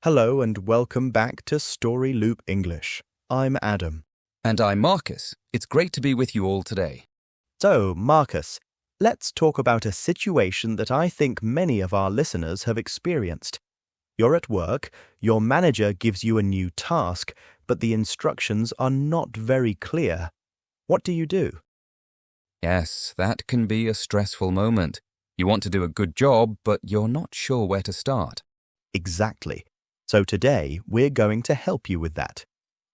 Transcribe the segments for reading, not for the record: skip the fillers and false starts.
Hello and welcome back to Story Loop English. I'm Adam. And I'm Marcus. It's great to be with you all today. So, Marcus, let's talk about a situation that I think many of our listeners have experienced. You're at work, your manager gives you a new task, but the instructions are not very clear. What do you do? Yes, that can be a stressful moment. You want to do a good job, but you're not sure where to start. Exactly. So today, we're going to help you with that.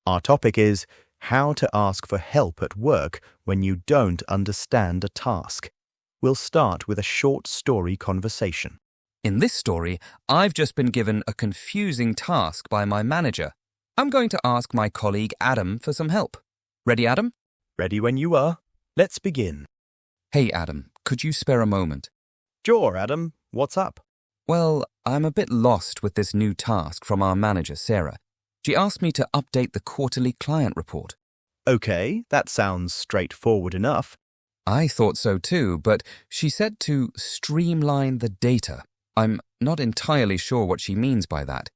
Our topic is how to ask for help at work when you don't understand a task. We'll start with a short story conversation. In this story, I've just been given a confusing task by my manager. I'm going to ask my colleague Adam for some help. Ready, Adam? Ready when you are. Let's begin. Hey, Adam, could you spare a moment? Sure, Adam. What's up? Well, I'm a bit lost with this new task from our manager, Sarah. She asked me to update the quarterly client report. Okay, that sounds straightforward enough. I thought so too, but she said to streamline the data. I'm not entirely sure what she means by that.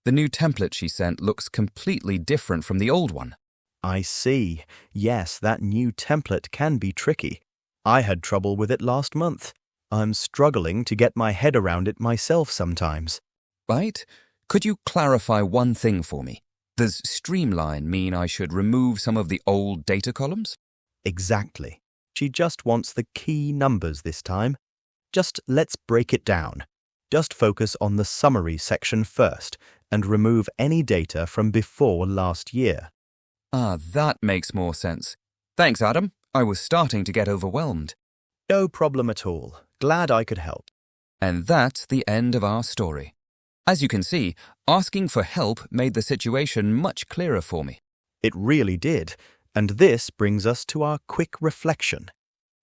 The new template she sent looks completely different from the old one. I see. Yes, that new template can be tricky. I had trouble with it last month. I'm struggling to get my head around it myself sometimes. Right? Could you clarify one thing for me? Does streamline mean I should remove some of the old data columns? Exactly. She just wants the key numbers this time. Just let's break it down. Just focus on the summary section first and remove any data from before last year. Ah, that makes more sense. Thanks, Adam. I was starting to get overwhelmed. No problem at all. Glad I could help. And that's the end of our story. As you can see, asking for help made the situation much clearer for me. It really did. And this brings us to our quick reflection.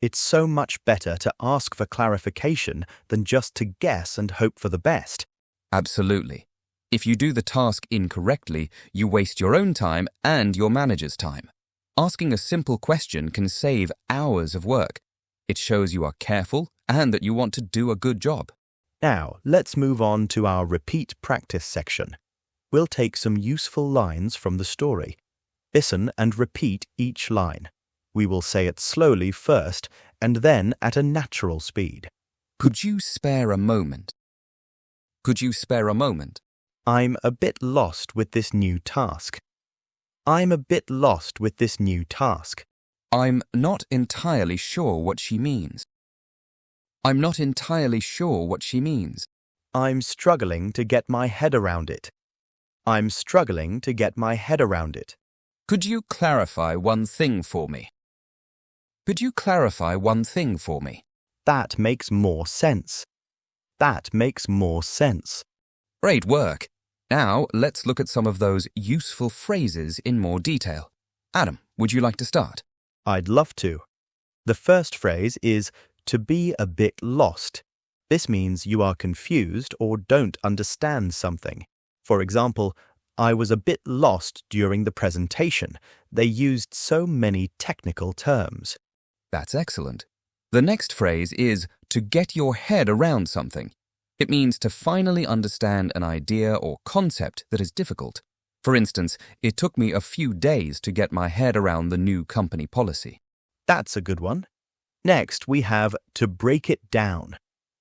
It's so much better to ask for clarification than just to guess and hope for the best. Absolutely. If you do the task incorrectly, you waste your own time and your manager's time. Asking a simple question can save hours of work. It shows you are careful and that you want to do a good job. Now, let's move on to our repeat practice section. We'll take some useful lines from the story. Listen and repeat each line. We will say it slowly first and then at a natural speed. Could you spare a moment? Could you spare a moment? I'm a bit lost with this new task. I'm a bit lost with this new task. I'm not entirely sure what she means. I'm not entirely sure what she means. I'm struggling to get my head around it. I'm struggling to get my head around it. Could you clarify one thing for me? Could you clarify one thing for me? That makes more sense. That makes more sense. Great work. Now, let's look at some of those useful phrases in more detail. Adam, would you like to start? I'd love to. The first phrase is to be a bit lost. This means you are confused or don't understand something. For example, I was a bit lost during the presentation. They used so many technical terms. That's excellent. The next phrase is to get your head around something. It means to finally understand an idea or concept that is difficult. For instance, it took me a few days to get my head around the new company policy. That's a good one. Next, we have to break it down.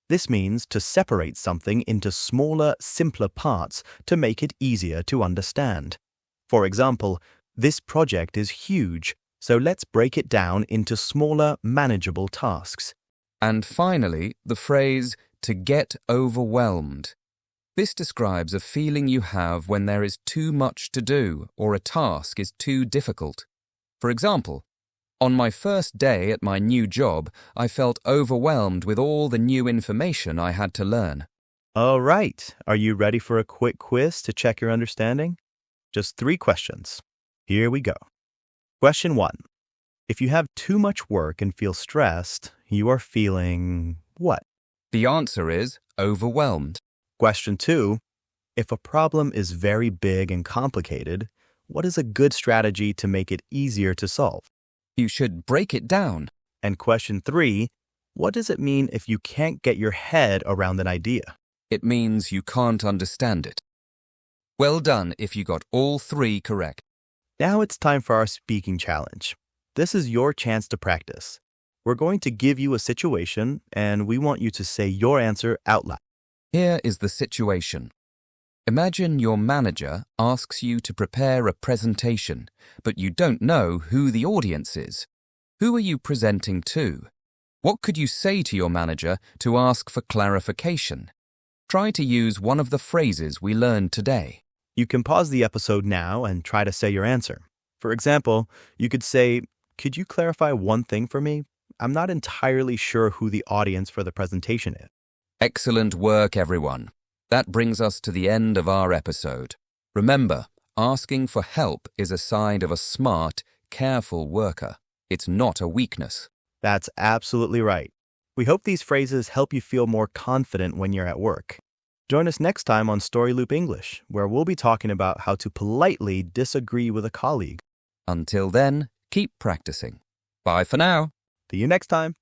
This means to separate something into smaller, simpler parts to make it easier to understand. For example, this project is huge, so let's break it down into smaller, manageable tasks. And finally, the phrase to get overwhelmed. This describes a feeling you have when there is too much to do or a task is too difficult. For example, on my first day at my new job, I felt overwhelmed with all the new information I had to learn. All right, are you ready for a quick quiz to check your understanding? Just 3 questions. Here we go. Question 1. If you have too much work and feel stressed, you are feeling what? The answer is overwhelmed. Question 2. If a problem is very big and complicated, what is a good strategy to make it easier to solve? You should break it down. And question 3. What does it mean if you can't get your head around an idea? It means you can't understand it. Well done if you got all 3 correct. Now it's time for our speaking challenge. This is your chance to practice. We're going to give you a situation, and we want you to say your answer out loud. Here is the situation. Imagine your manager asks you to prepare a presentation, but you don't know who the audience is. Who are you presenting to? What could you say to your manager to ask for clarification? Try to use one of the phrases we learned today. You can pause the episode now and try to say your answer. For example, you could say, "Could you clarify one thing for me? I'm not entirely sure who the audience for the presentation is." Excellent work, everyone. That brings us to the end of our episode. Remember, asking for help is a sign of a smart, careful worker. It's not a weakness. That's absolutely right. We hope these phrases help you feel more confident when you're at work. Join us next time on Story Loop English, where we'll be talking about how to politely disagree with a colleague. Until then, keep practicing. Bye for now. See you next time.